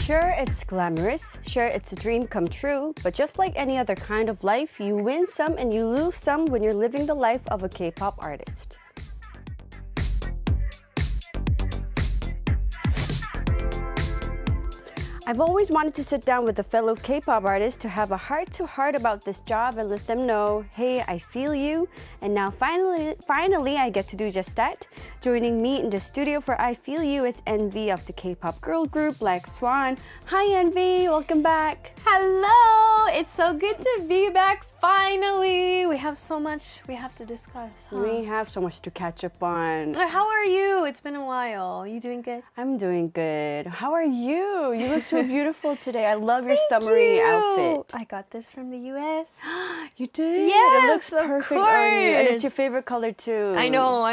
Sure, it's glamorous. Sure, it's a dream come true. But just like any other kind of life, you win some and you lose some when you're living the life of a K-pop artist. I've always wanted to sit down with a fellow K-pop artist to have a heart-to-heart about this job and let them know, hey, I feel you. And now finally I get to do just that. Joining me in the studio for I Feel You is NVee of the K-pop girl group BLACKSWAN. Hi NVee, welcome back. Hello, it's so good to be back finally. We have so much we have to discuss. Huh? We have so much to catch up on. How are you? It's been a while. You doing good? I'm doing good. How are you? You look so beautiful today. I love your summery outfit. I got this from the US. You did? Yes, it looks perfect on you. And it's your favorite color too. I know.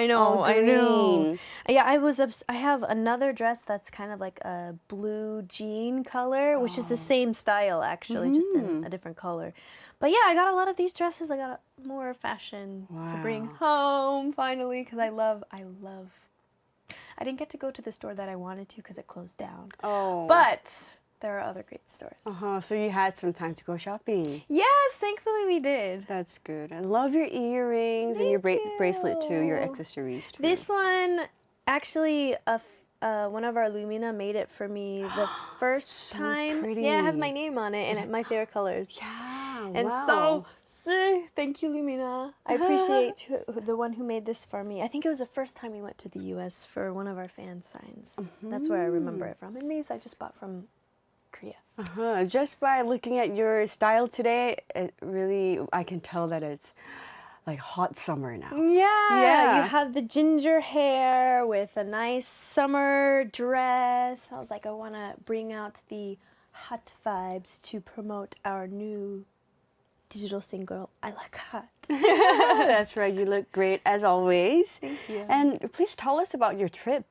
Green. Yeah, I have another dress that's kind of like a blue jean color, which is the same style actually, just in a different color. But yeah, I got a lot of these dresses. I got more fashion to bring home finally because I love. I didn't get to go to the store that I wanted to because it closed down. Oh. But there are other great stores. So you had some time to go shopping. Yes, thankfully we did. That's good. I love your earrings and your bracelet too, your accessories too. This one, actually, one of our Lumina made it for me the first time. Pretty. Yeah, it has my name on it and my favorite colors. Yeah, And wow. so, thank you, Lumina. I appreciate the one who made this for me. I think it was the first time we went to the US for one of our fan signs. That's where I remember it from. And these I just bought from Korea. Just by looking at your style today, it really, I can tell that it's like hot summer now. Yeah, you have the ginger hair with a nice summer dress. I was like, I want to bring out the hot vibes to promote our new digital single, I Like Hot. That's right, you look great as always. Thank you. And please tell us about your trip.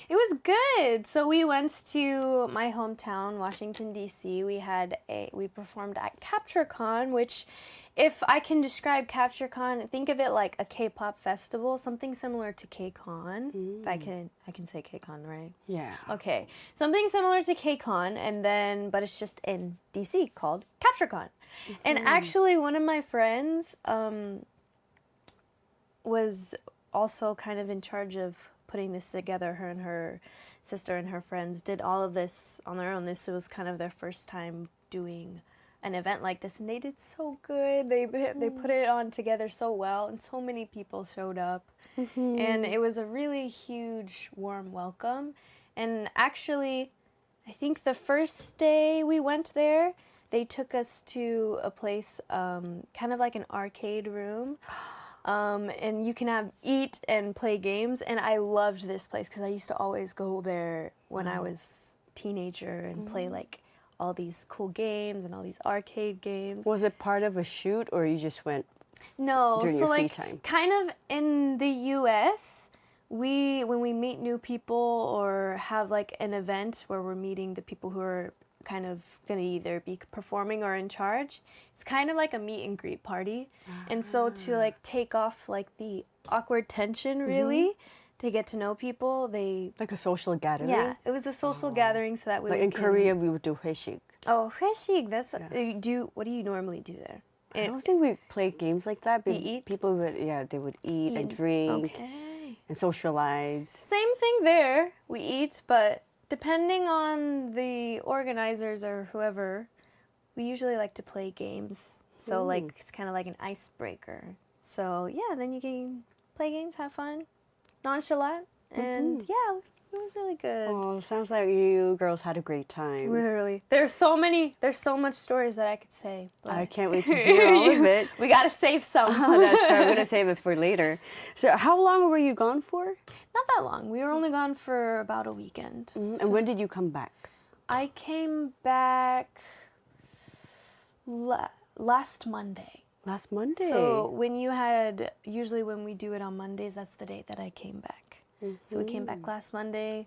It was good. So we went to my hometown, Washington, D.C. We performed at CaptureCon, which, if I can describe CaptureCon, think of it like a K-pop festival, something similar to K-Con. If I can say K-Con, right? Yeah. Okay. Something similar to K-Con, but it's just in D.C. called CaptureCon. And actually, one of my friends was also kind of in charge of putting this together. Her and her sister and her friends did all of this on their own. This was kind of their first time doing an event like this, and they did so good. They put it on together so well, and so many people showed up. And it was a really huge, warm welcome. And actually, I think the first day we went there, they took us to a place kind of like an arcade room. And you can eat and play games, and I loved this place because I used to always go there when I was a teenager and play like all these cool games and all these arcade games. Was it part of a shoot or you just went during your free time? Kind of in the US, when we meet new people or have like an event where we're meeting the people who are kind of going to either be performing or in charge, it's kind of like a meet and greet party. And so to like take off like the awkward tension really to get to know people, like a social gathering? Yeah, it was a social gathering so that we like in Korea we would do 회식. Oh, 회식, that's what do you normally do there? I don't think we play games like that, but eat? people would they would eat and drink and socialize. Same thing there. We eat, but depending on the organizers or whoever, we usually like to play games. So like it's kind of like an icebreaker. So yeah, then you can play games, have fun, nonchalant, and yeah, it was really good. Oh, sounds like you girls had a great time. Literally, there's so much stories that I could say. But I can't wait to hear all of it. We gotta save some. That's right. I'm gonna save it for later. So, how long were you gone for? Not that long. We were only gone for about a weekend. And when did you come back? I came back last Monday. Last Monday. So usually when we do it on Mondays, that's the date that I came back. So we came back last Monday,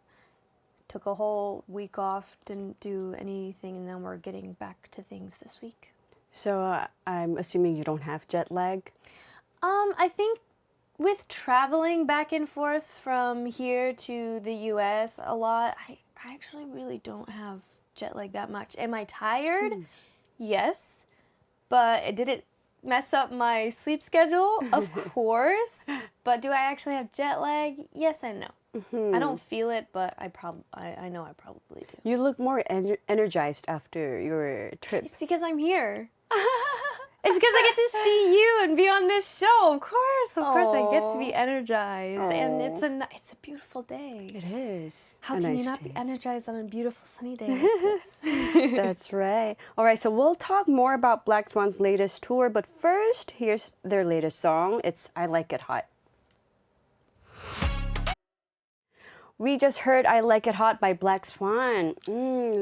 took a whole week off, didn't do anything, and then we're getting back to things this week. So I'm assuming you don't have jet lag? I think with traveling back and forth from here to the US a lot, I actually really don't have jet lag that much. Am I tired? Yes. But did it mess up my sleep schedule? Of course. But do I actually have jet lag? Yes and no. I don't feel it, but I know I probably do. You look more energized after your trip. It's because I'm here. It's because I get to see you and be on this show. Of course I get to be energized, and it's a beautiful day. It is. How a can nice you not day. be energized on a beautiful sunny day like this? That's right. All right, so we'll talk more about Black Swan's latest tour, but first, here's their latest song. It's I Like It Hot. We just heard I Like It Hot by Black Swan.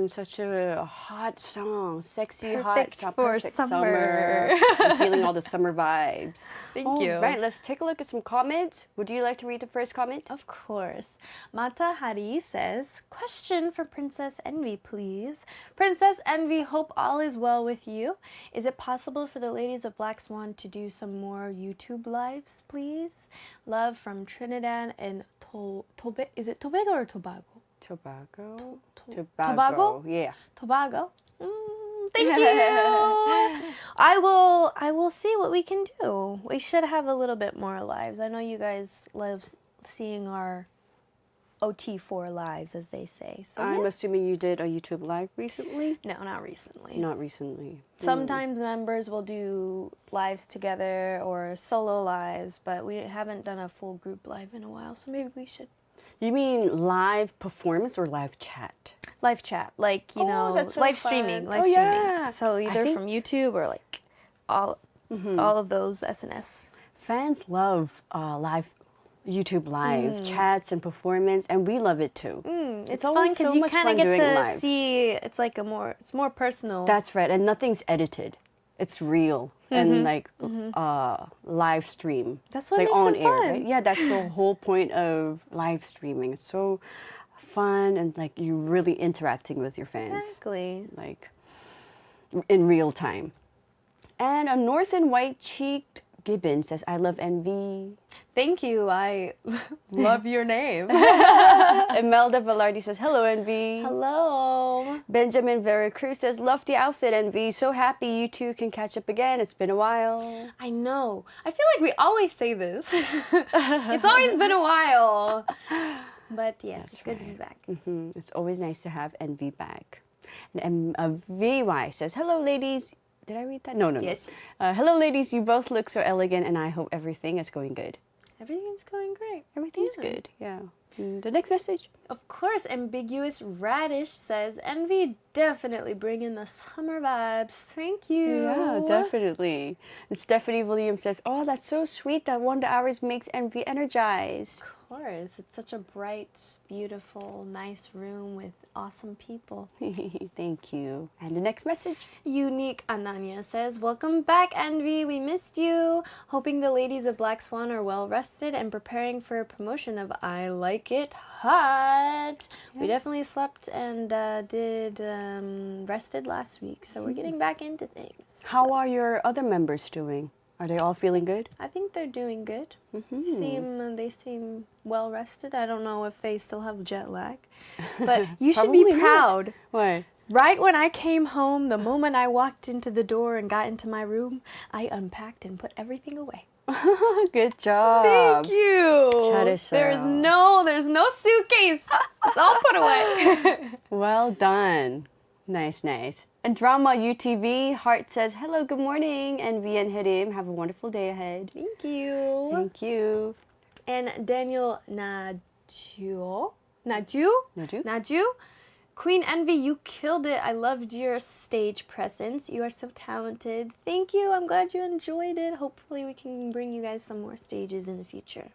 Such a hot song. Sexy, Perfect hot, for perfect summer. I'm feeling all the summer vibes. Thank you. All right, let's take a look at some comments. Would you like to read the first comment? Of course. Mata Hari says, question for Princess NVee, please. Princess NVee, hope all is well with you. Is it possible for the ladies of Black Swan to do some more YouTube lives, please? Love from Trinidad and Tobago. Is it Tobago or Tobago? Tobago? Tobago? Yeah. Tobago? Thank you. I will see what we can do. We should have a little bit more lives. I know you guys love seeing our OT4 lives, as they say. So I'm assuming you did a YouTube live recently? no, not recently. Not recently. Sometimes members will do lives together or solo lives, but we haven't done a full group live in a while, so maybe we should. You mean live performance or live chat? Live chat, like, you know, that's so live fun. streaming. Oh, yeah. So either think- from YouTube or like all of those SNS. Fans love live YouTube live chats and performance, and we love it too. It's always fun because so you much kind fun of get doing it to live. see. It's like it's more personal. That's right, and nothing's edited. It's real and like live stream. That's what it's makes like on it air, fun. right? Yeah, that's the whole point of live streaming. It's so fun and like you're really interacting with your fans. Exactly. Like in real time. And a North and White Cheeked Gibbon says, I love NVee. Thank you. I love your name. Imelda Velarde says, hello NVee. Hello. Benjamin Veracruz says, love the outfit NVee. So happy you two can catch up again. It's been a while. I know. I feel like we always say this. It's always been a while. But yes, it's good to be back. It's always nice to have NVee back. And VY says, hello ladies. Did I read that? No. Yes. Hello ladies, you both look so elegant and I hope everything is going good. Everything's going great. Everything's good, yeah. The next message. Of course, Ambiguous Radish says, NVee definitely bringing the summer vibes. Thank you. Yeah, definitely. And Stephanie Williams says, oh, that's so sweet that Wonder Hours makes NVee energized. Of course, it's such a bright, beautiful, nice room with awesome people. Thank you. And the next message. Unique Ananya says, welcome back, NVee. We missed you. Hoping the ladies of Black Swan are well rested and preparing for a promotion of I Like It Hot. Yeah. We definitely slept and rested last week, so we're getting back into things. How are your other members doing? Are they all feeling good? I think they're doing good. They seem well rested. I don't know if they still have jet lag, but you should be proud. Why? Right when I came home, the moment I walked into the door and got into my room, I unpacked and put everything away. Good job. Thank you. 잘했어요. There's no suitcase. It's all put away. Well done. Nice. And Drama UTV Heart says, hello, good morning, NVee and Hyerim. Have a wonderful day ahead. Thank you. Thank you. And Daniel Naju? Queen NVee, you killed it. I loved your stage presence. You are so talented. Thank you. I'm glad you enjoyed it. Hopefully we can bring you guys some more stages in the future.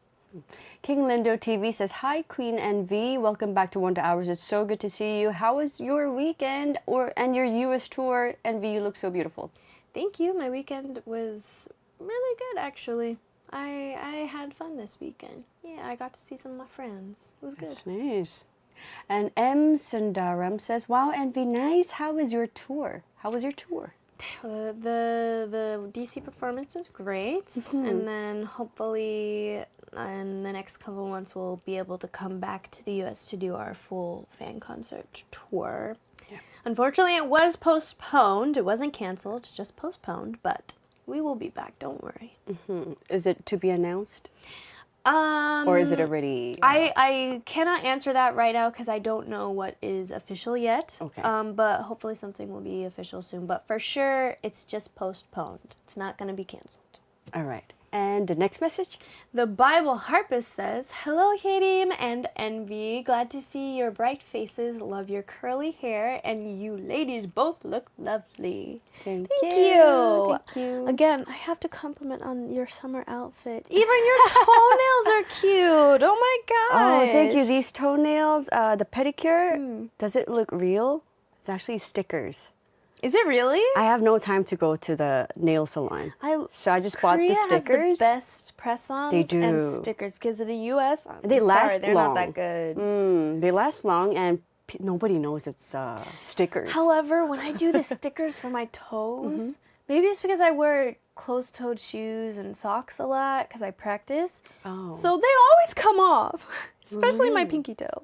King Lindo TV says, hi, Queen NVee. Welcome back to Wonder Hours. It's so good to see you. How was your weekend and your US tour? NVee, you look so beautiful. Thank you. My weekend was really good, actually. I had fun this weekend. Yeah, I got to see some of my friends. It was good. That's nice. And M. Sundaram says, wow, NVee, nice. How was your tour? The DC performance was great, and then hopefully in the next couple months we'll be able to come back to the US to do our full fan concert tour. Yeah. Unfortunately, it was postponed. It wasn't canceled, it's just postponed, but we will be back, don't worry. Is it to be announced? Or is it already... I cannot answer that right now because I don't know what is official yet. Okay. But hopefully something will be official soon. But for sure, it's just postponed. It's not going to be canceled. All right. And the next message? The Bible Harpist says, "Hello, Hyerim and NVee. Glad to see your bright faces. Love your curly hair. And you ladies both look lovely." Thank you. Thank you. Again, I have to compliment on your summer outfit. Even your toenails are cute. Oh my gosh. Oh, thank you. These toenails, the pedicure, does it look real? It's actually stickers. Is it really? I have no time to go to the nail salon. So I just bought the Korea stickers. has the best press-ons They do. and stickers because of the U.S. They last they're long. not that good. They last long and nobody knows it's stickers. However, when I do the stickers for my toes, maybe it's because I wear closed-toed shoes and socks a lot because I practice. Oh. So they always come off, especially my pinky toe.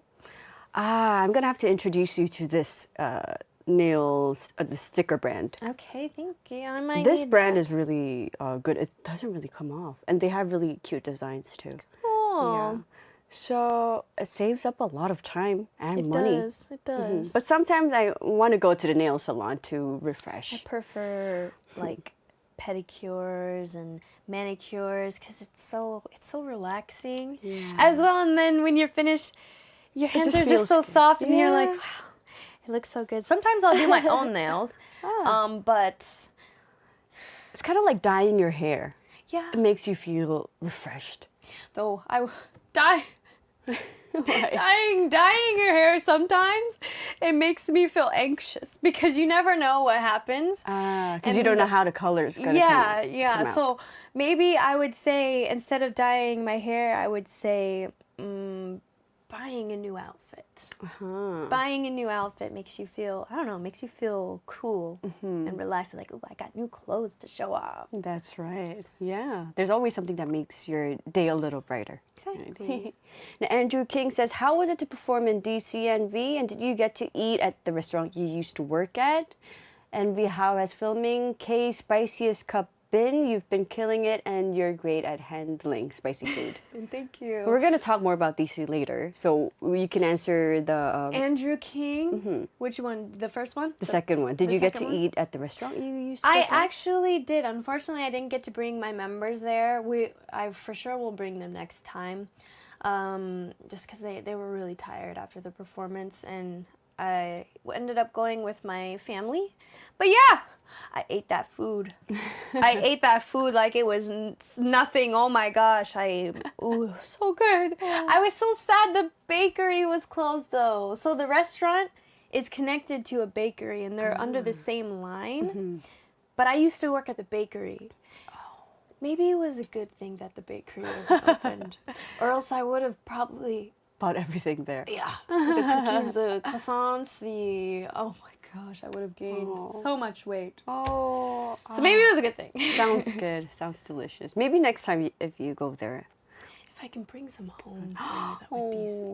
I'm going to have to introduce you to this nails, the sticker brand. Okay, thank you. I might This need brand that. is really good. It doesn't really come off. And they have really cute designs too. Oh, Yeah. So it saves up a lot of time and it money. does. It does. But sometimes I want to go to the nail salon to refresh. I prefer like pedicures and manicures because it's so relaxing as well. And then when you're finished, your hands just are just feels so good. soft, and you're like, Yeah. wow, it looks so good. Sometimes I'll do my own nails, but It's kind of like dyeing your hair. yeah. It makes you feel refreshed. Though I dyeing your hair sometimes it makes me feel anxious because you never know what happens. Because you don't know how the color is going to come out. So maybe I would say instead of dyeing my hair, I would say buying a new outfit. Buying a new outfit makes you feel, I don't know, makes you feel cool and relaxed. Like, oh, I got new clothes to show off. That's right. Yeah. There's always something that makes your day a little brighter. Exactly. Now, Andrew King says, how was it to perform in DCNV? And did you get to eat at the restaurant you used to work at? NVee, how has filming K Spiciest Cup been? You've been killing it and you're great at handling spicy food. Thank you. We're going to talk more about DC later. So you can answer the... Andrew King. Which one? The first one? the second one. Did the you get second to one? eat at the restaurant you used to I work at? actually did. Unfortunately, I didn't get to bring my members there. I for sure will bring them next time. Just because they were really tired after the performance, and I ended up going with my family. But yeah, I ate that food. I ate that food like it was nothing. Oh my gosh, ooh, so good. I was so sad the bakery was closed though. So the restaurant is connected to a bakery and they're under the same line. But I used to work at the bakery. Maybe it was a good thing that the bakery wasn't opened, or else I would have probably Bought everything there. the cookies, the croissants, oh my gosh, I would have gained so much weight. Oh. So maybe it was a good thing. Sounds good. Sounds delicious. Maybe next time if you go there. If I can bring some home for you, that would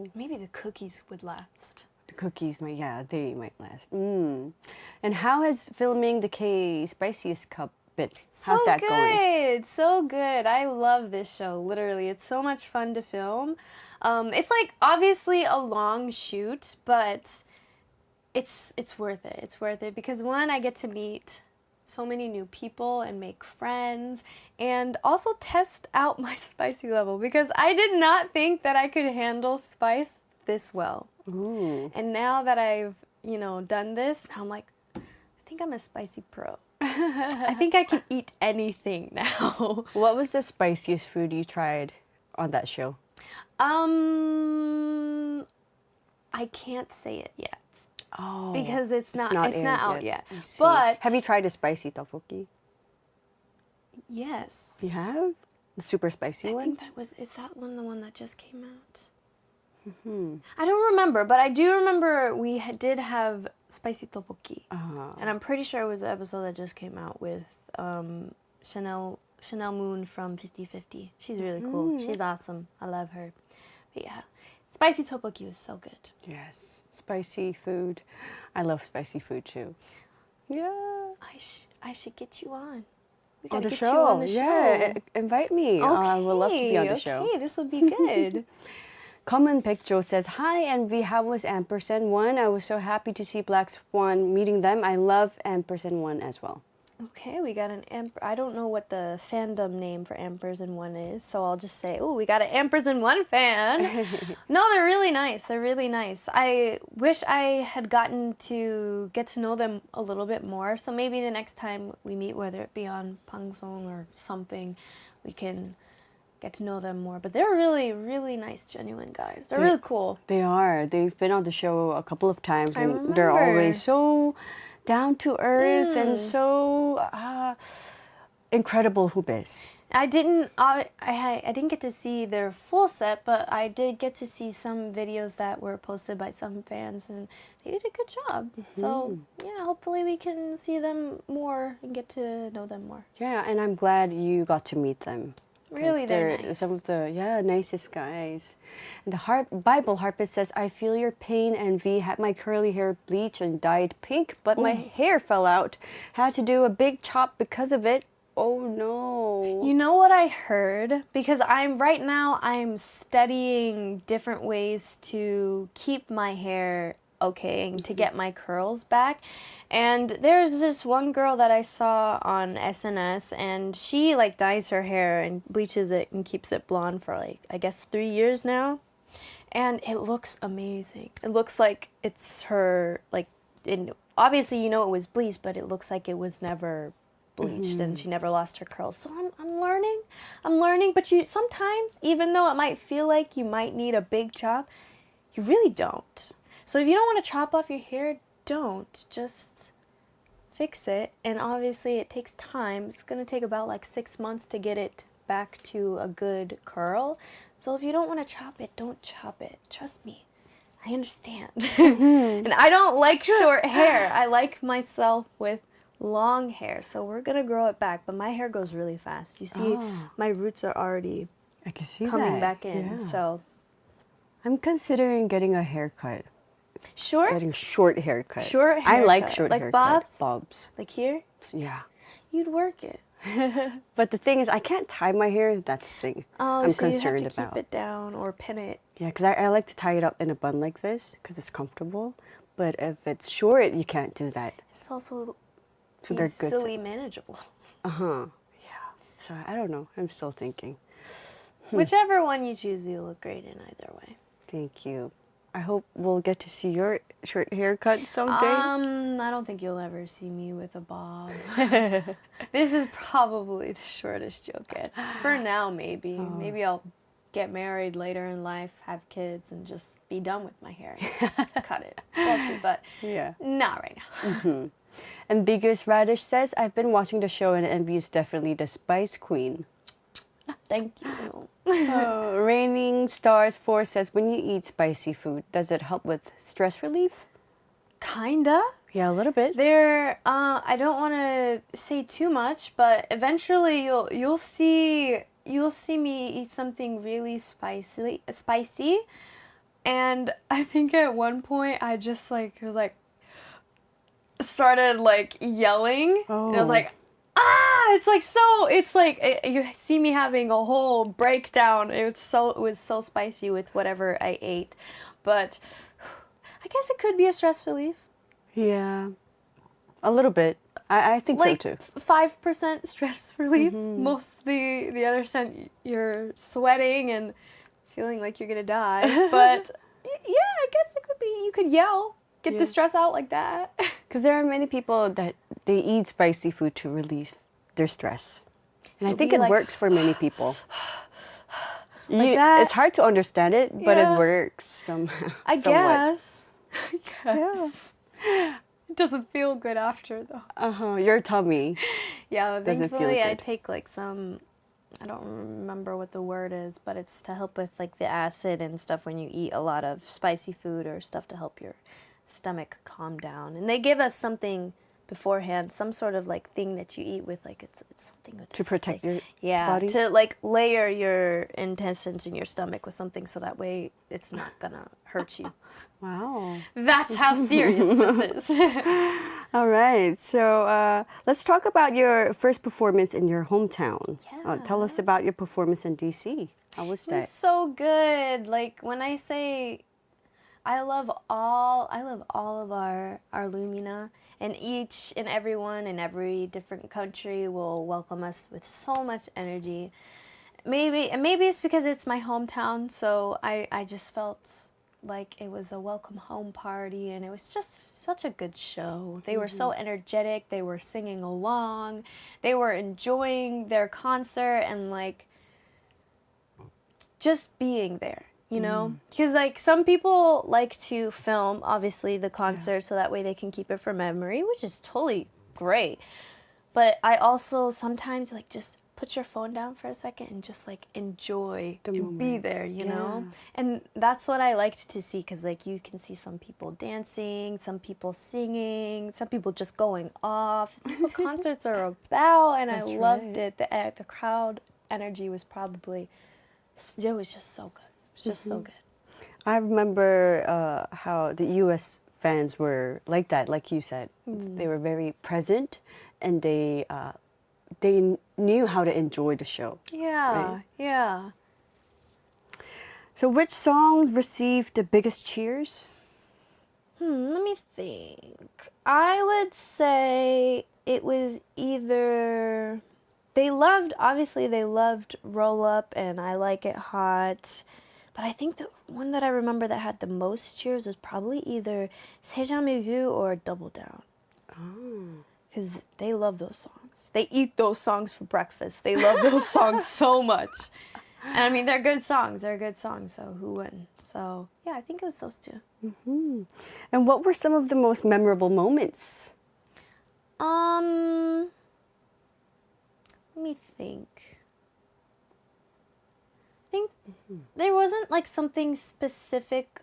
be. Maybe the cookies would last. The cookies they might last. And how has filming the K Spiciest Cup been? How's that going? So good. I love this show. Literally, it's so much fun to film. It's like obviously a long shoot, but it's worth it. It's worth it because one, I get to meet so many new people and make friends, and also test out my spicy level because I did not think that I could handle spice this well. Ooh. And now that I've done this, I'm like, I think I'm a spicy pro. I think I can eat anything now. What was the spiciest food you tried on that show? I can't say it yet. Oh, Because it's not aired out yet. I see. But have you tried the spicy tteokbokki? yes. You have? The super spicy I one? think is that one the one that just came out? I don't remember, but I do remember we did have spicy tteokbokki. And I'm pretty sure it was the episode that just came out with Chanel Moon from 50/50. She's really cool. She's awesome. I love her. But yeah, spicy tteokbokki was so good. Yes, spicy food. I love spicy food too. Yeah. I should get you on. We On gotta the get you show. on the show. Yeah, invite me. I would love to be on the show. Okay, this will be good. Common Picture says, "Hi NVee, how was &1? I was so happy to see BLACKSWAN meeting them. I love &1 as well." Okay, we got I don't know what the fandom name for &1 is, so I'll just say, oh, we got an &1 fan. No, they're really nice. They're really nice. I wish I had gotten to get to know them a little bit more, so maybe the next time we meet, whether it be on Pangsong or something, we can get to know them more. But they're really, really nice, genuine guys. They're really cool. They are. They've been on the show a couple of times, I and they're remember. always so down to earth and so incredible hubes. I didn't get to see their full set, but I did get to see some videos that were posted by some fans, and they did a good job. So yeah, hopefully we can see them more and get to know them more. Yeah, and I'm glad you got to meet them. Really, they're nice. Some of the nicest guys. And the Bible Harpist says, "I feel your pain, NVee. Had my curly hair bleached and dyed pink, but my hair fell out. Had to do a big chop because of it. Oh no." You know what I heard? Because right now I'm studying different ways to keep my hair okay and to get my curls back. And there's this one girl that I saw on SNS, and she like dyes her hair and bleaches it and keeps it blonde for like, I guess 3 years now. And it looks amazing. It looks like it's her, like, obviously you know it was bleached, but it looks like it was never bleached and she never lost her curls. So I'm learning, but you sometimes, even though it might feel like you might need a big chop, you really don't. So if you don't want to chop off your hair, don't. Just fix it. And obviously it takes time. It's going to take about like 6 months to get it back to a good curl. So if you don't want to chop it, don't chop it. Trust me. I understand. And I don't like short hair. I like myself with long hair. So we're going to grow it back. But my hair goes really fast. You see, my roots are already I can see coming that. back in. Yeah. So I'm considering getting a haircut. short? Getting short haircut. Short I like haircut. short Like haircut. bobs? Bobs. Like here? Yeah. You'd work it. But the thing is, I can't tie my hair. That's the thing Oh, I'm so you concerned have to about. keep it down or pin it. Yeah, because I like to tie it up in a bun like this because it's comfortable. But if it's short, you can't do that. It's also So they're good. easily manageable. Yeah. So I don't know. I'm still thinking. Whichever one you choose, you look great in either way. Thank you. I hope we'll get to see your short haircut someday. I don't think you'll ever see me with a bob. This is probably the shortest you'll get. For now, maybe. Maybe I'll get married later in life, have kids, and just be done with my hair. Cut it. We'll see, but Yeah. not right now. Ambiguous Radish says, "I've been watching the show and NVee is definitely the spice queen." Thank you. Raining Stars 4 says, "When you eat spicy food, does it help with stress relief?" Kinda. Yeah, a little bit. I don't want to say too much, but eventually you'll see me eat something really spicy, and I think at one point I just started yelling, and I was like, it's like you see me having a whole breakdown. It was so spicy with whatever I ate, but I guess it could be a stress relief. Yeah, a little bit. I think so too. 5% stress relief. Most the other percent you're sweating and feeling like you're gonna die. But yeah, I guess it could be. You could yell, get the stress out like that. Because there are many people that they eat spicy food to relieve their stress, and I think it works for many people. That. It's hard to understand it, but it works somehow. I guess. Yeah. It doesn't feel good after though. Your tummy. Yeah, Doesn't feel thankfully I good. take some, I don't remember what the word is, but it's to help with the acid and stuff when you eat a lot of spicy food or stuff to help your stomach calm down. And they give us something beforehand, some sort of like thing that you eat with, like it's something with To this, protect like, your body? to like layer your intestines in your stomach with something so that way it's not gonna hurt you. Wow. That's how serious this is. All right. So let's talk about your first performance in your hometown. Tell us about your performance in DC. How was It was that? so good. Like when I say I love all of our Lumina, and each and everyone in every different country will welcome us with so much energy. Maybe it's because it's my hometown, so I just felt like it was a welcome home party, and it was just such a good show. They were so energetic, they were singing along, they were enjoying their concert, and like just being there, you know? Because like some people like to film obviously the concert so that way they can keep it for memory, which is totally great. But I also sometimes like just put your phone down for a second and just like enjoy and be there, you know? And that's what I liked to see, because like you can see some people dancing, some people singing, some people just going off. That's what concerts are about, and I loved it. The crowd energy was probably, it was just so good. It was just so good. I remember how the U.S. fans were like that, like you said. They were very present, and they knew how to enjoy the show. Yeah, Right. yeah. So which songs received the biggest cheers? Let me think. I would say it was either obviously they loved Roll Up and I Like It Hot. But I think the one that I remember that had the most cheers was probably either C'est Jamais Vu or Double Down. Because they love those songs. They eat those songs for breakfast. They love those songs so much. And I mean, they're good songs. They're good songs, so who wouldn't? So, yeah, I think it was those two. And what were some of the most memorable moments? Let me think. I think there wasn't like something specific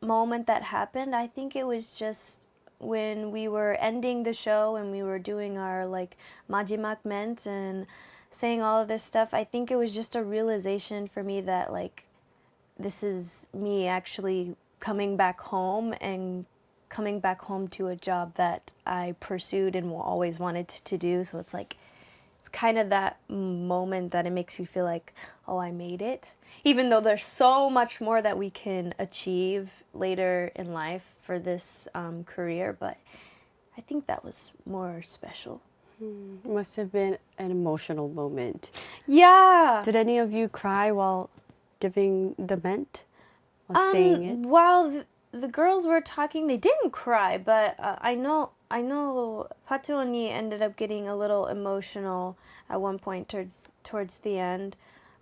moment that happened. I think it was just when we were ending the show and we were doing our like majimak ment and saying all of this stuff. I think it was just a realization for me that like this is me actually coming back home and coming back home to a job that I pursued and always wanted to do. So it's like, it's kind of that moment that it makes you feel like, oh, I made it. Even though there's so much more that we can achieve later in life for this career, but I think that was more special. It must have been an emotional moment. Yeah. Did any of you cry while giving the ment? While saying it? While the girls were talking, they didn't cry, but I know Part2 언니 ended up getting a little emotional at one point towards the end.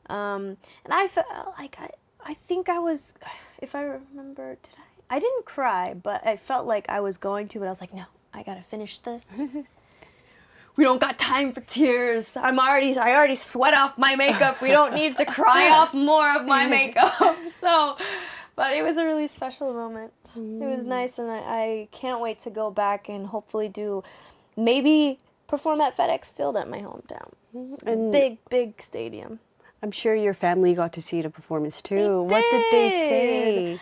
And I felt like I think I was, if I remember, I didn't cry, but I felt like I was going to, but I was like, no, I gotta finish this. We don't got time for tears. I already sweat off my makeup. We don't need to cry off more of my makeup. So, but it was a really special moment. It was nice, and I can't wait to go back and hopefully maybe perform at FedEx Field at my hometown. And Big stadium. I'm sure your family got to see the performance too. What did they say?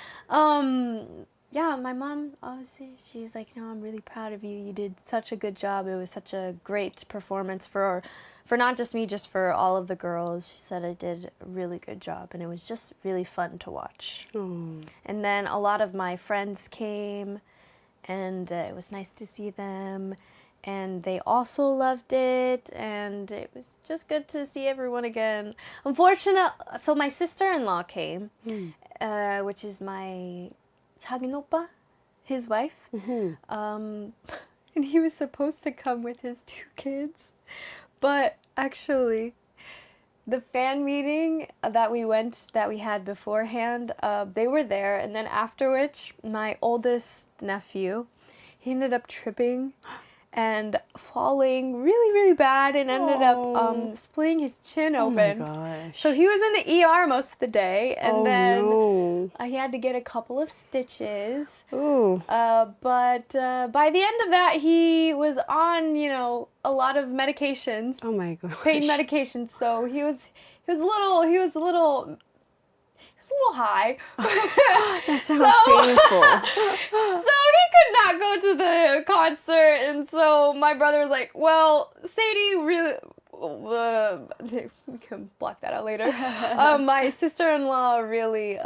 Yeah, my mom, obviously, she's like, no, I'm really proud of you. You did such a good job. It was such a great performance for not just me, just for all of the girls. She said I did a really good job, and it was just really fun to watch. And then a lot of my friends came, and it was nice to see them. And they also loved it, and it was just good to see everyone again. So my sister-in-law came, which is my 작은 오빠, his wife. And he was supposed to come with his 2 kids. But actually, the fan meeting that we had beforehand, they were there. And then after which, my oldest nephew, he ended up tripping and falling really, really bad and ended up splitting his chin open. Oh my gosh. So he was in the ER most of the day, and then no. he had to get a couple of stitches. Ooh. But by the end of that, he was on, a lot of medications, Oh my gosh. pain medications. So he was a little high. That sounds painful. So he could not go to the concert, and so my brother was like, "Well, Sadie really." We can block that out later. My sister-in-law really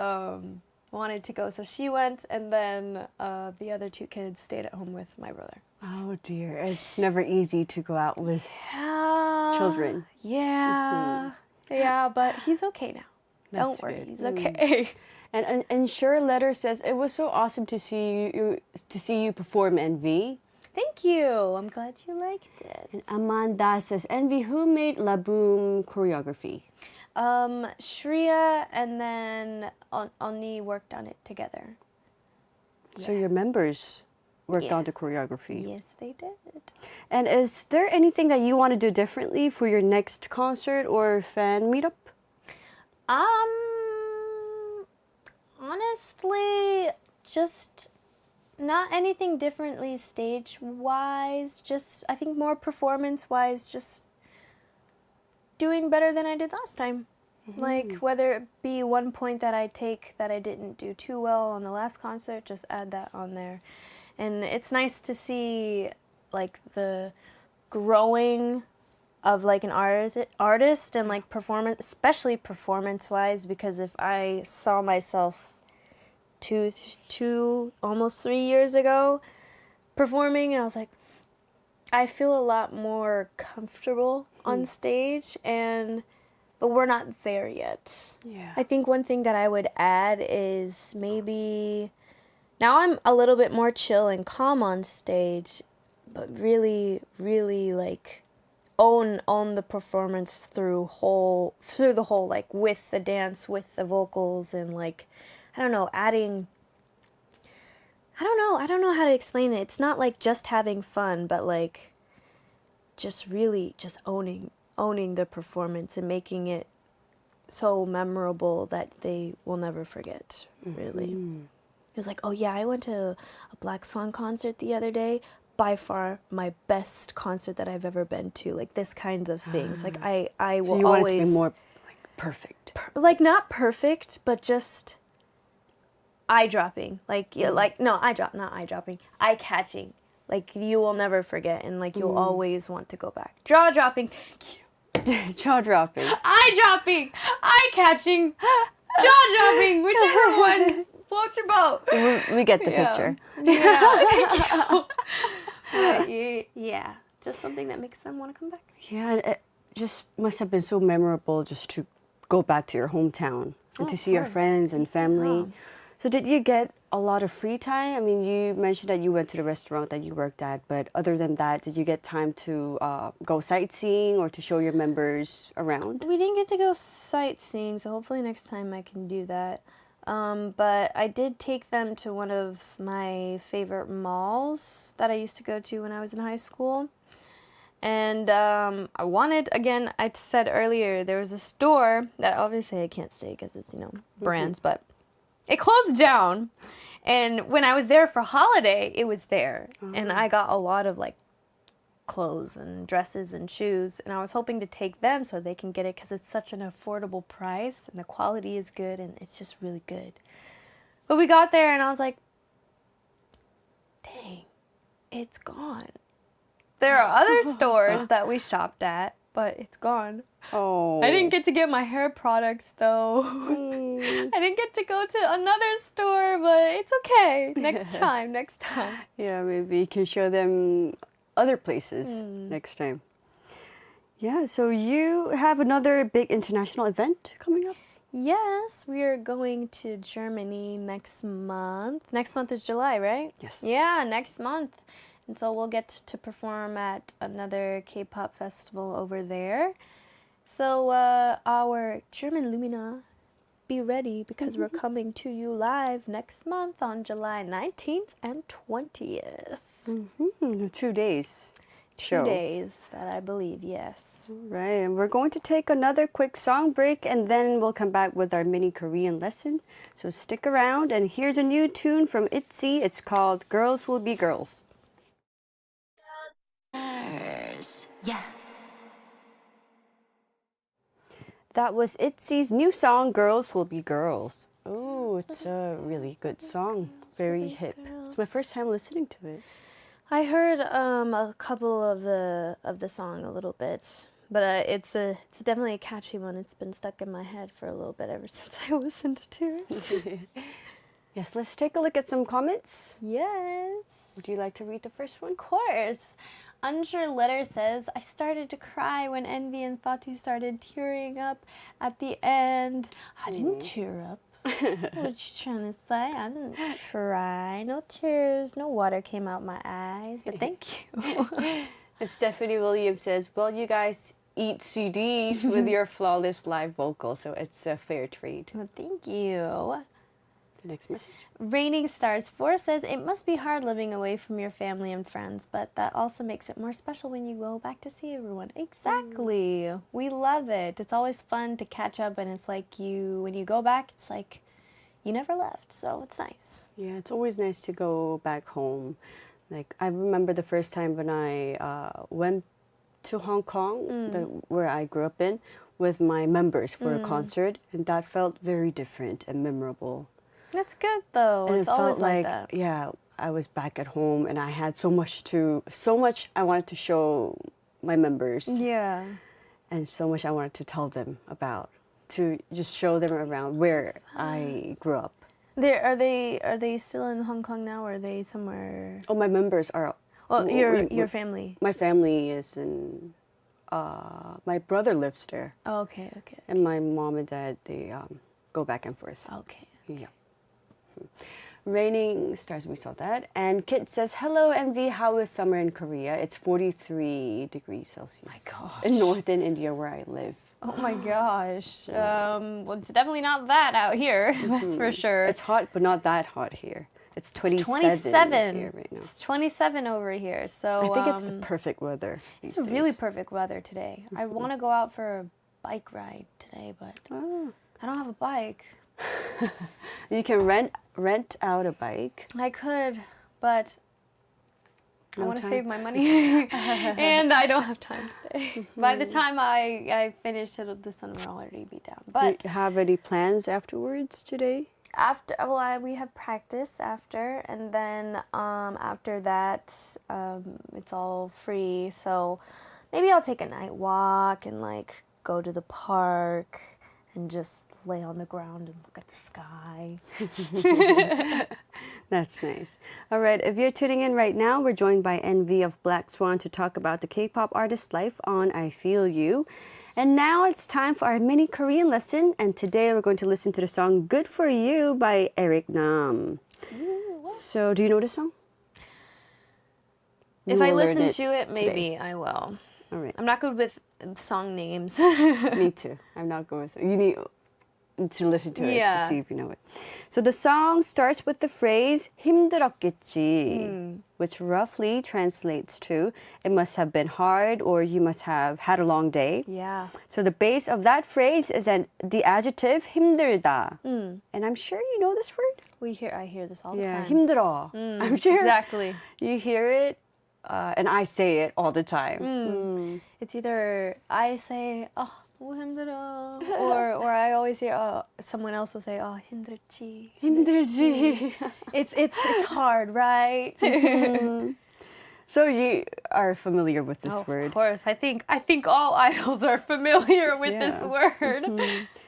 wanted to go, so she went, and then the other two kids stayed at home with my brother. Oh dear, it's never easy to go out with Yeah. children. Yeah. Yeah, but he's okay now. That's Don't worry, good. he's okay. And Sure Letter says it was so awesome to see you perform NVee. Thank you. I'm glad you liked it. And Amanda says NVee, who made La Boom choreography? Shreya and then Oni worked on it together. So your members worked Yeah. on the choreography. Yes, they did. And is there anything that you want to do differently for your next concert or fan meetup? Honestly, just not anything differently stage-wise. Just, I think more performance-wise, just doing better than I did last time. Like, whether it be one point that I take that I didn't do too well on the last concert, just add that on there. And it's nice to see, like, the growing of, like, an artist and, like, performance, especially performance-wise, because if I saw myself almost 3 years ago performing, and I was like, I feel a lot more comfortable on stage, but we're not there yet. Yeah. I think one thing that I would add is maybe now I'm a little bit more chill and calm on stage, but really, really like own the performance through the whole, like with the dance, with the vocals, and like I don't know how to explain it. It's not like just having fun, but like just really just owning the performance and making it so memorable that they will never forget, really. It was like, oh yeah, I went to a BLACKSWAN concert the other day. By far my best concert that I've ever been to. Like this kinds of things. Like I So will you want always it to be more like perfect. like not perfect, but just eye-dropping. Like not eye-dropping. Eye-catching. Like you will never forget, and like you'll always want to go back. Jaw-dropping. Jaw dropping. Eye-dropping. Eye-catching. Jaw-dropping. Whichever one floats your boat. We get the picture. Yeah, thank you. But yeah, just something that makes them want to come back. Yeah, and it just must have been so memorable just to go back to your hometown and to see your friends and family. Yeah. So did you get a lot of free time? I mean, you mentioned that you went to the restaurant that you worked at, but other than that, did you get time to go sightseeing or to show your members around? We didn't get to go sightseeing, so hopefully next time I can do that. But I did take them to one of my favorite malls that I used to go to when I was in high school. And I wanted, again, I said earlier, there was a store that obviously I can't say because it's, brands, but it closed down. And when I was there for holiday, it was there. And I got a lot of, like, clothes and dresses and shoes. And I was hoping to take them so they can get it because it's such an affordable price. And the quality is good and it's just really good. But we got there and I was like, dang, it's gone. There are other stores that we shopped at, but it's gone. Oh. I didn't get to get my hair products, though. I didn't get to go to another store, but it's okay. Next time. Yeah, maybe you can show them other places next time. Yeah, so you have another big international event coming up? Yes, we are going to Germany next month. Next month is July, right? Yes. Yeah, next month. And so we'll get to perform at another K-pop festival over there. So our German Lumina, be ready because we're coming to you live next month on July 19th and 20th. 2 days. 2 days that I believe, yes. Right, and we're going to take another quick song break and then we'll come back with our mini Korean lesson. So stick around and here's a new tune from ITZY. It's called Girls Will Be Girls. Yeah. That was ITZY's new song, Girls Will Be Girls. Oh, it's a really good song. Very hip. It's my first time listening to it. I heard a couple of the song a little bit, but it's definitely a catchy one. It's been stuck in my head for a little bit ever since I listened to it. Yes, let's take a look at some comments. Yes. Would you like to read the first one? Of course. Unsure Letter says, I started to cry when NVee and Part2 started tearing up at the end. I didn't tear up. What you trying to say? I didn't cry. No tears, no water came out my eyes. But thank you. And Stephanie Williams says, well, you guys eat CDs with your flawless live vocal, so it's a fair trade. Well, thank you. The next message. Raining Stars 4 says, it must be hard living away from your family and friends, but that also makes it more special when you go back to see everyone. Exactly. We love it. It's always fun to catch up, and it's like when you go back, it's like you never left, so it's nice. Yeah, it's always nice to go back home. Like, I remember the first time when I went to Hong Kong, where I grew up in, with my members for a concert, and that felt very different and memorable. That's good though. And it's it always felt like that. Yeah, I was back at home and I had so much I wanted to show my members. Yeah. And so much I wanted to tell them about, to just show them around where I grew up. Are they still in Hong Kong now, or are they somewhere? Oh, my members are. Well, your family. My family is in. My brother lives there. Oh, okay. And my mom and dad, they go back and forth. Okay. Yeah. Raining Stars, we saw that. And Kit says, hello, NVee, how is summer in Korea? It's 43 degrees Celsius. My gosh. In northern India, where I live. Oh my gosh. Well, it's definitely not that out here, that's for sure. It's hot, but not that hot here. It's 27, It's 27 here right now. It's 27 over here, so I think it's the perfect weather. It's a really perfect weather today. I want to go out for a bike ride today, but I don't have a bike. You can rent out a bike. I could, but I No want to time? save my money, and I don't have time today. By the time I finish, the sun will already be down. But Do you have any plans afterwards today? We have practice after, and then after that, it's all free. So maybe I'll take a night walk and like go to the park and just lay on the ground and look at the sky. That's nice. All right, if you're tuning in right now, we're joined by NVee of BLACKSWAN to talk about the K-pop artist life on I Feel You. And now it's time for our mini Korean lesson, and today we're going to listen to the song Good For You by Eric Nam. So, do you know the song? If You I will learn listen it to it, today. maybe I will. All right. I'm not good with song names. Me too. I'm not going to. You need to listen to it to see if you know it. So the song starts with the phrase 힘들었겠지, which roughly translates to it must have been hard or you must have had a long day. Yeah. So the base of that phrase is the adjective 힘들다. And I'm sure you know this word. I hear this all the Yeah, time. 힘들어. I'm sure Exactly. you hear it, and I say it all the time. It's either I say, oh, 너무 힘들어, or I always hear, someone else will say, oh, 힘들지. 힘들지. It's hard, right? So you are familiar with this word. Of course. I think all idols are familiar with this word.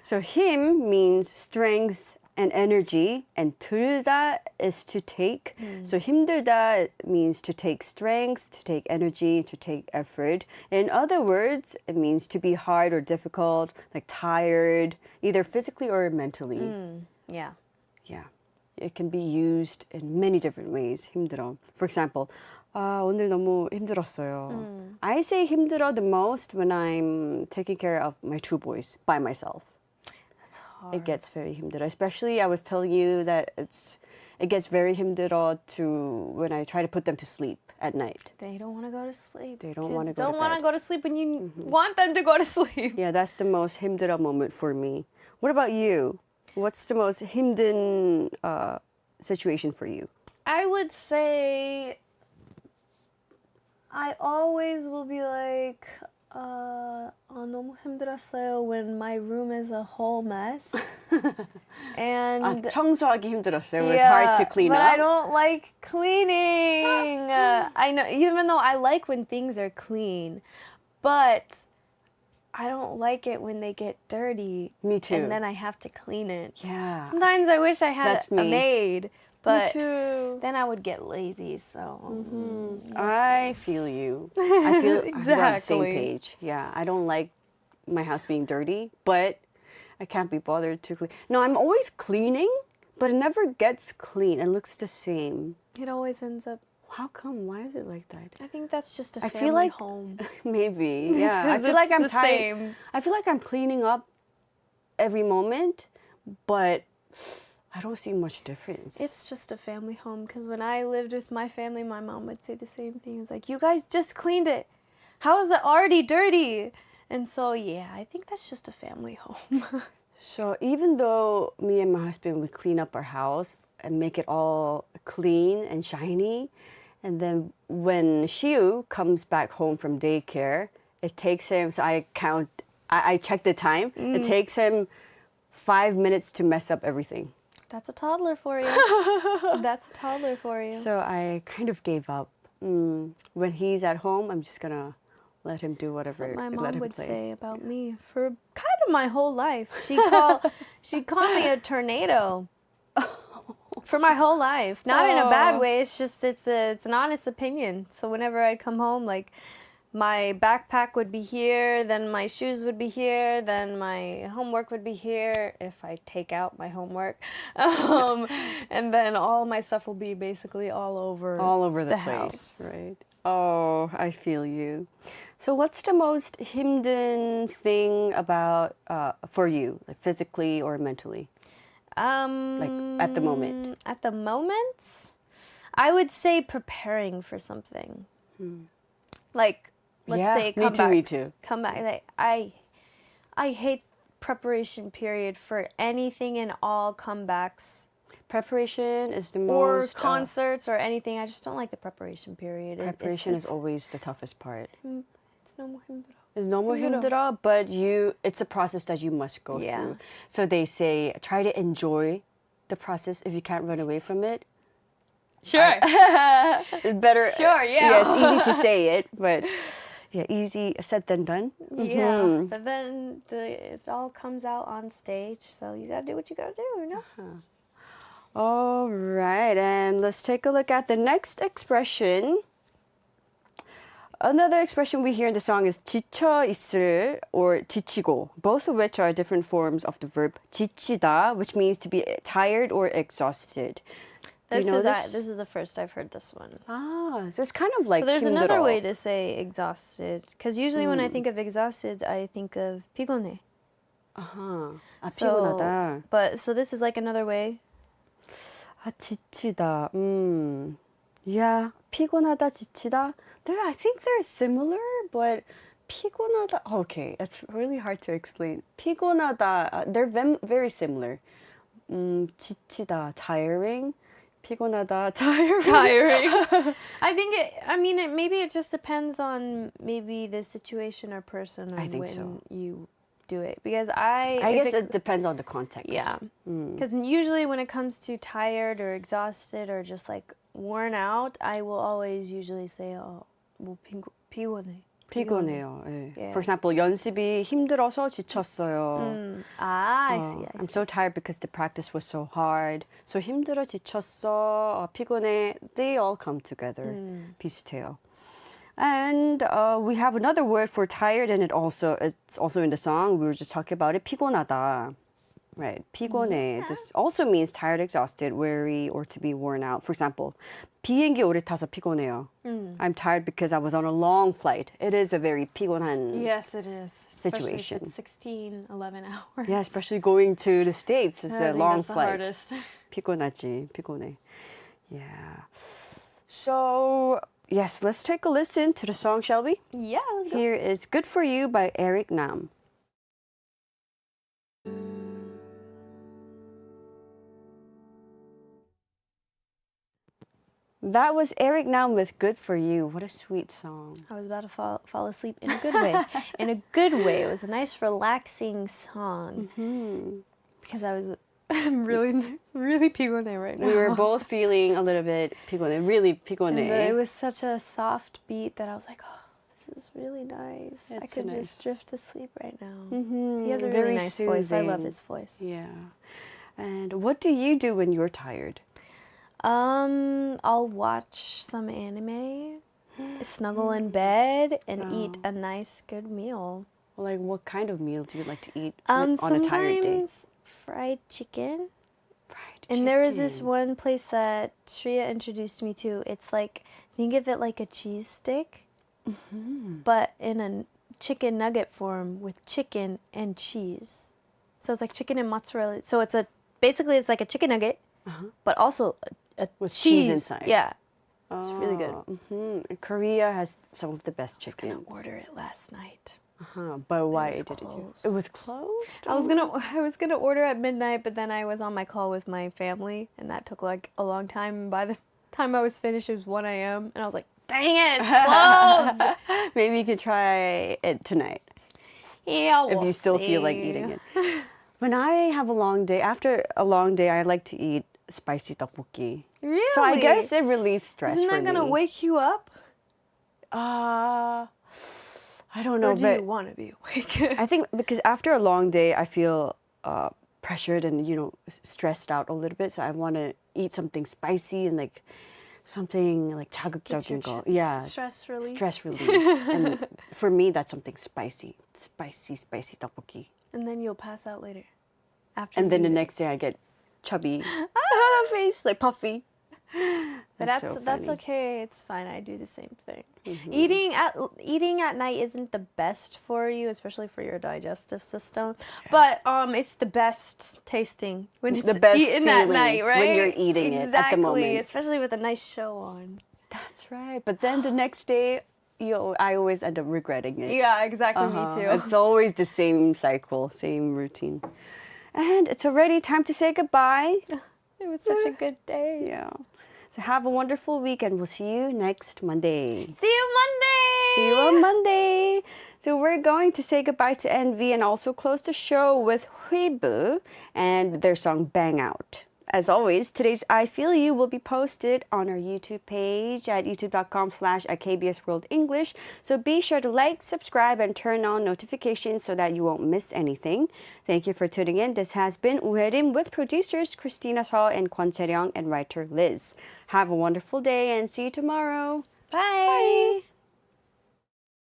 So 힘 means strength and energy, and 들다 is to take. So 힘들다 means to take strength, to take energy, to take effort. In other words, it means to be hard or difficult, like tired, either physically or mentally. Yeah. Yeah. It can be used in many different ways. 힘들어. For example, 오늘 너무 힘들었어요. I say 힘들어 the most when I'm taking care of my 2 boys by myself. It gets very 힘들어. Especially, I was telling you that it gets very 힘들어 to when I try to put them to sleep at night. They don't want to go to sleep. They don't Kids wanna go to don't want to bed. go to sleep when you want them to go to sleep. Yeah, that's the most 힘들어 moment for me. What about you? What's the most 힘든 situation for you? I would say I always will be like, 너무 힘들었어요 when my room is a whole mess. And 청소하기 힘들었어요. It was hard to clean but up. I don't like cleaning. I know, even though I like when things are clean, but I don't like it when they get dirty. Me too. And then I have to clean it. Yeah. Sometimes I wish I had That's a me. maid, but too. then I would get lazy. So I feel you. I feel we're on the same Exactly. page. Yeah, I don't like my house being dirty, but I can't be bothered to clean. No, I'm always cleaning, but it never gets clean. It looks the same. it always ends up. How come? Why is it like that? I think that's just a I family feel like home. maybe. Yeah, I 'Cause feel like it's I'm the tired. same. I feel like I'm cleaning up every moment, but I don't see much difference. It's just a family home because when I lived with my family, my mom would say the same thing. It's like, you guys just cleaned it. How is it already dirty? And so, yeah, I think that's just a family home. So even though me and my husband would clean up our house and make it all clean and shiny, and then when Shiu comes back home from daycare, it takes him, so I check the time, it takes him 5 minutes to mess up everything. That's a toddler for you. That's a toddler for you. So I kind of gave up. When he's at home, I'm just gonna let him do That's whatever. what my let mom him would play. say about me for kind of my whole life. She'd call me a tornado for my whole life. Not in a bad way. It's just it's an honest opinion. So whenever I'd come home, like my backpack would be here, then my shoes would be here, then my homework would be here if I take out my homework, and then all my stuff will be basically all over The place, house. right? Oh, I feel you. So what's the most 힘든 thing about for you, like physically or mentally? Like at the moment. At the moment, I would say preparing for something. Like, let's Yeah, say me comebacks. too, me too. Comeback. Like, I hate preparation period for anything and all comebacks Preparation is the or most. concerts or anything. I just don't like the preparation period. Preparation is always the toughest part. It's 너무 힘들어. It's 너무 힘들어, but it's a process that you must go Yeah. through. So they say try to enjoy the process if you can't run away from it. Sure. It's better. Sure, yeah. Yeah, it's easy to say it, but yeah, easy said than done. Yeah. But then it all comes out on stage, so you gotta do what you gotta do, you know? All right, and let's take a look at the next expression. Another expression we hear in the song is 지쳐 있을 or 지치고, both of which are different forms of the verb 지치다, which means to be tired or exhausted. Do you know this? This is the first I've heard this one. Ah, so it's kind of like So there's another 힘들어. way to say exhausted, because usually when I think of exhausted, I think of 피곤해. 아, So, 피곤하다. so this is like another way. 아, 지치다. Yeah, 피곤하다, 지치다. I think they're similar, but 피곤하다. Okay, it's really hard to explain. 피곤하다. They're very similar. 지치다, tiring. 피곤하다, tiring. Maybe it just depends on maybe the situation or person I and think when so. you do it. Because I guess it depends on the context. Yeah. Because usually when it comes to tired or exhausted or just like worn out, I will always usually say, 뭐 피곤해. 피곤해요. 예. Yeah. For example, 연습이 힘들어서 지쳤어요. I see. I'm so tired because the practice was so hard. So 힘들어, 지쳤어, 피곤해. They all come together. 비슷해요. And we have another word for tired, and it's also in the song. We were just talking about it. 피곤하다. Right. 피곤해. This also means tired, exhausted, weary, or to be worn out. For example, 비행기 오래 타서 피곤해요. I'm tired because I was on a long flight. It is a very 피곤한 Yes, it is. Especially if situation. it's 16, 11 hours. Yeah, especially going to the States. It's I a think long that's the flight. hardest. 피곤하지, 피곤해. Yeah. So, yes, let's take a listen to the song, shall we? Yeah, let's go. Here is Good For You by Eric Nam. That was Eric Nam with Good For You. What a sweet song. I was about to fall asleep in a good way. In a good way. It was a nice, relaxing song. Because I'm really, really 피곤해 right now. We were both feeling a little bit 피곤해, really And 피곤해. it was such a soft beat that I was like, oh, this is really nice. I It's could nice. just drift to sleep right now. Mm-hmm. He has a really Very nice voice. I love soothing. his voice. Yeah. And what do you do when you're tired? I'll watch some anime, snuggle in bed, and eat a nice, good meal. Like, what kind of meal do you like to eat on a tired day? Sometimes fried chicken. Fried And there was this chicken. one place that Shreya introduced me to. It's like, think of it like a cheese stick, but in a chicken nugget form with chicken and cheese. So it's like chicken and mozzarella. So basically it's like a chicken nugget, but also a With cheese cheese inside. Yeah, it's really good. Korea has some of the best I was chicken. gonna order it last night. But why was didn't you? closed. It was closed? I was gonna order at midnight, but then I was on my call with my family, and that took like a long time. And by the time I was finished, it was 1 a.m. and I was like, "Dang it, it's closed!" Maybe you could try it tonight Yeah, if you still feel like eating it. When I have a long day, after a long day, I like to eat spicy tteokbokki. Really? So I guess it relieves stress Isn't for that gonna me. wake you up? I don't know, Or do but you want to be awake? I think because after a long day, I feel pressured and stressed out a little bit. So I want to eat something spicy and like something like 자극적인 거. Yeah, Stress relief. stress relief. And for me, that's something spicy, spicy tteokbokki. And then you'll pass out later. After And then you the eat it. next day, I get chubby face, like puffy. But so that's funny. okay. It's fine. I do the same thing. Eating at night isn't the best for you, especially for your digestive system. But it's the best tasting when it's The best eaten at feeling night, right? when you're eating it at the moment. Especially with a nice show on. That's right. But then the next day, I always end up regretting it. Yeah, exactly. Me too. It's always the same cycle, same routine. And it's already time to say goodbye. It was such a good day. Yeah. So have a wonderful week and we'll see you next Monday. See you Monday. See you on Monday. So we're going to say goodbye to NVee and also close the show with Huibu and their song Bang Out. As always, today's I Feel You will be posted on our YouTube page at youtube.com/KBS World English. So be sure to like, subscribe, and turn on notifications so that you won't miss anything. Thank you for tuning in. This has been Hyerim with producers Christina Seo and Kwon Chae-ryung and writer Liz. Have a wonderful day and see you tomorrow. Bye.